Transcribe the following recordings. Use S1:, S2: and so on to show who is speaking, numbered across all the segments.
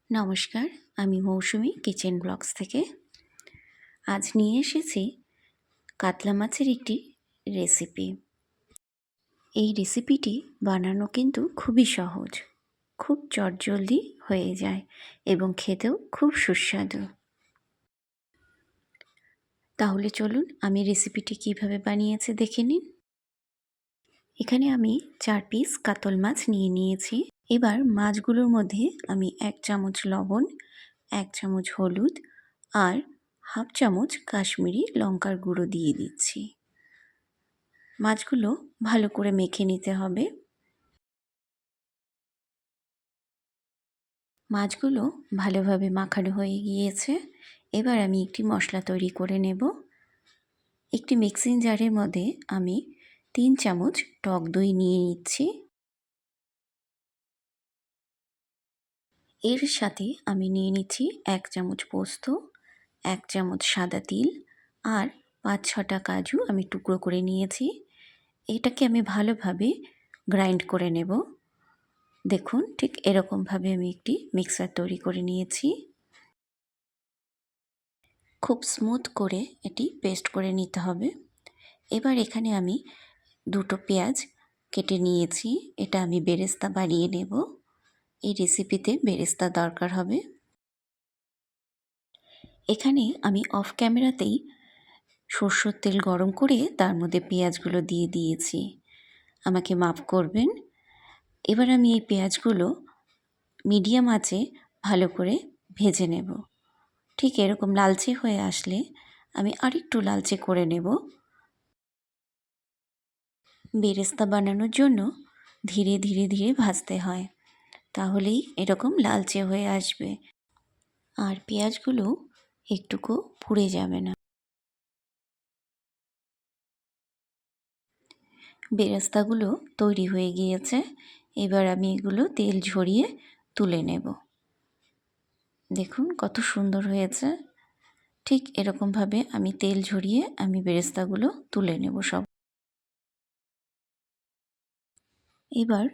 S1: নমস্কার, আমি মৌসুমি kitchen blogs থেকে। আজ নিয়ে এসেছি কাতলা মাছের একটি রেসিপি। এই রেসিপিটি বানানো কিন্তু খুবই সহজ, খুব চটজলদি হয়ে যায় এবং খেতেও খুব সুস্বাদু। তাহলে চলুন আমি রেসিপিটি কিভাবে বানিয়েছি দেখে নিন। এখানে আমি 4 পিস কাতল মাছ নিয়ে নিয়েছি। এবার মাছগুলোর মধ্যে আমি 1 চামচ লবণ, 1 চামচ হলুদ আর হাফ চামচ কাশ্মীরি লঙ্কার গুঁড়ো দিয়ে দিচ্ছি। মাছগুলো ভালো করে মেখে নিতে হবে। মাছগুলো ভালোভাবে মাখানো হয়ে গিয়েছে। এবার আমি একটি মশলা তৈরি করে নেব। একটি মিক্সিং জারের মধ্যে আমি 3 চামচ টক দই নিয়ে নিচ্ছি। এর সাথে আমি নিয়ে নিচ্ছি 1 চামচ পোস্ত, 1 চামচ সাদা তিল আর 5-6টা কাজু আমি টুকরো করে নিয়েছি। এটাকে আমি ভালোভাবে গ্রাইন্ড করে নেব। দেখুন ঠিক এরকমভাবে আমি একটি মিক্সার তৈরি করে নিয়েছি। খুব স্মুথ করে এটি পেস্ট করে নিতে হবে। এবার এখানে আমি 2টো পেঁয়াজ কেটে নিয়েছি। এটা আমি বেরেস্তা বানিয়ে নেব। এই রেসিপিতে বেরেস্তা দরকার হবে। এখানে আমি অফ ক্যামেরাতেই সরষের তেল গরম করে তার মধ্যে পেঁয়াজগুলো দিয়ে দিয়েছি। আমাকে মাফ করবেন। এবার আমি এই পেঁয়াজগুলো মিডিয়াম আঁচে ভালো করে ভেজে নেব। ঠিক এরকম লালচে হয়ে আসলে আমি আরেকটু লালচে করে নেব। বেরেস্তা বানানোর জন্য ধীরে ধীরে ধীরে ভাজতে হয়, তাহলেই এরকম লালচে হয়ে আসবে আর পেঁয়াজগুলো একটুকু পুড়ে যাবে না। বেরেস্তাগুলো তৈরি হয়ে গিয়েছে। এবার আমি এগুলো তেল ঝরিয়ে তুলে নেব। দেখুন কত সুন্দর হয়েছে। ঠিক এরকমভাবে আমি তেল ঝরিয়ে আমি বেরেস্তাগুলো তুলে নেব সব। এবার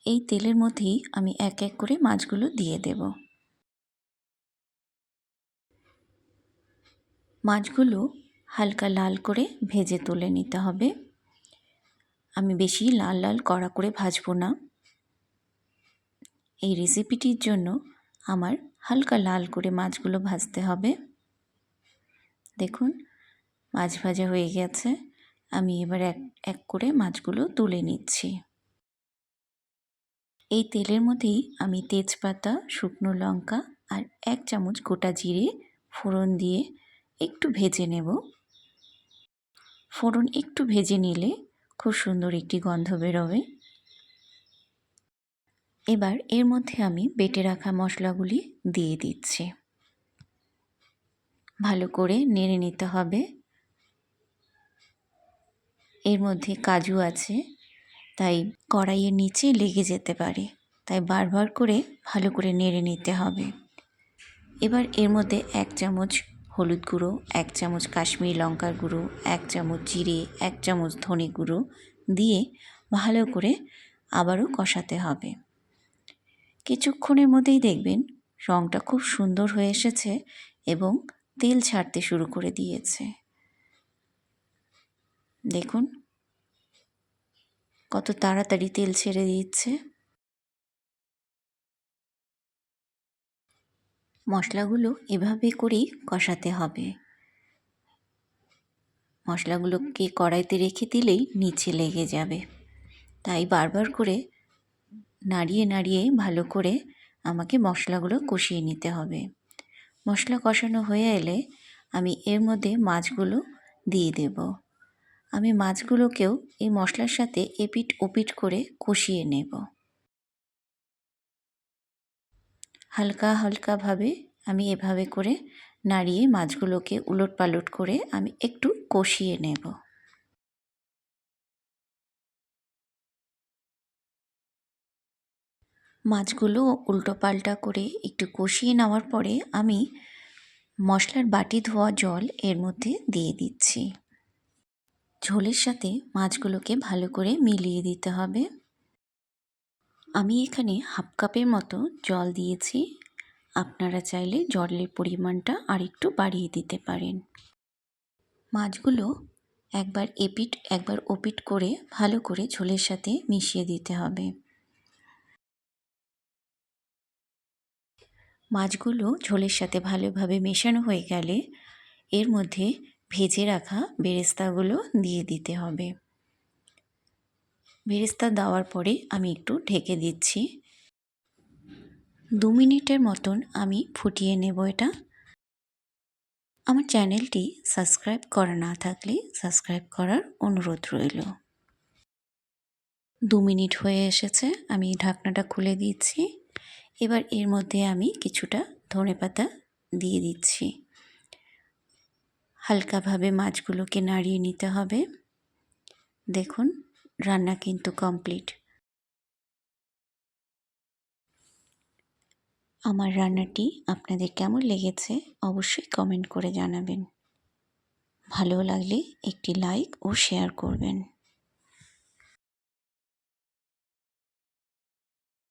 S1: এই তেলের মধ্যেই আমি এক এক করে মাছগুলো দিয়ে দেব। মাছগুলো হালকা লাল করে ভেজে তুলে নিতে হবে। আমি বেশি লাল লাল কড়া করে ভাজবো না। এই রেসিপিটির জন্য আমার হালকা লাল করে মাছগুলো ভাজতে হবে। দেখুন মাছ ভাজা হয়ে গেছে। আমি এবার এক এক করে মাছগুলো তুলে নিচ্ছি। এই তেলের মধ্যেই আমি তেজপাতা, শুকনো লঙ্কা আর 1 চামচ গোটা জিরে ফোড়ন দিয়ে একটু ভেজে নেব। ফোড়ন একটু ভেজে নিলে খুব সুন্দর একটি গন্ধ বেরোবে। এবার এর মধ্যে আমি বেটে রাখা মশলাগুলি দিয়ে দিচ্ছি। ভালো করে নেড়ে নিতে হবে। এর মধ্যে কাজু আছে, তাই কড়াইয়ের নিচে লেগে যেতে পারে, তাই বারবার করে ভালো করে নেড়ে নিতে হবে। এবার এর মধ্যে 1 চামচ হলুদ গুঁড়ো, 1 চামচ কাশ্মীরি লঙ্কার গুঁড়ো, 1 চামচ জিরে, 1 চামচ ধনে গুঁড়ো দিয়ে ভালো করে আবারও কষাতে হবে। কিছুক্ষণের মধ্যেই দেখবেন রঙটা খুব সুন্দর হয়ে এসেছে এবং তেল ছাড়তে শুরু করে দিয়েছে। দেখুন কত তাড়াতাড়ি তেল ছেড়ে দিচ্ছে। মশলাগুলো এভাবে করেই কষাতে হবে। মশলাগুলোকে কড়াইতে রেখে দিলেই নিচে লেগে যাবে, তাই বারবার করে নাড়িয়ে নাড়িয়ে ভালো করে আমাকে মশলাগুলো কষিয়ে নিতে হবে। মশলা কষানো হয়ে এলে আমি এর মধ্যে মাছগুলো দিয়ে দেব। আমি মাছগুলোকেও এই মশলার সাথে এপিঠ ওপিঠ করে কষিয়ে নেব। হালকা হালকাভাবে আমি এভাবে করে নাড়িয়ে মাছগুলোকে উলটপালট করে আমি একটু কষিয়ে নেব। মাছগুলো উল্টোপাল্টা করে একটু কষিয়ে নেওয়ার পরে আমি মশলার বাটি ধোয়া জল এর মধ্যে দিয়ে দিচ্ছি। ঝোলের সাথে মাছগুলোকে ভালো করে মিলিয়ে দিতে হবে। আমি এখানে হাফ কাপের মতো জল দিয়েছি আপনারা চাইলে জলের পরিমাণটা আরেকটু বাড়িয়ে দিতে পারেন। মাছগুলো একবার এপিঠ একবার ওপিঠ করে ভালো করে ঝোলের সাথে মিশিয়ে দিতে হবে। মাছগুলো ঝোলের সাথে ভালোভাবে মেশানো হয়ে গেলে এর মধ্যে ভেজে রাখা বেরেস্তাগুলো দিয়ে দিতে হবে। বেরেস্তা দেওয়ার পরে আমি একটু ঢেকে দিচ্ছি। 2 মিনিটের মতন আমি ফুটিয়ে নেব এটা। আমার চ্যানেলটি সাবস্ক্রাইব করা না থাকলে সাবস্ক্রাইব করার অনুরোধ রইল। 2 মিনিট হয়ে এসেছে, আমি ঢাকনাটা খুলে দিচ্ছি। এবার এর মধ্যে আমি কিছুটা ধনেপাতা দিয়ে দিচ্ছি। হালকাভাবে মাছগুলোকে নাড়িয়ে নিতে হবে। দেখুন রান্না কিন্তু কমপ্লিট। আমার রান্নাটি আপনাদের কেমন লেগেছে অবশ্যই কমেন্ট করে জানাবেন। ভালো লাগলে একটি লাইক ও শেয়ার করবেন।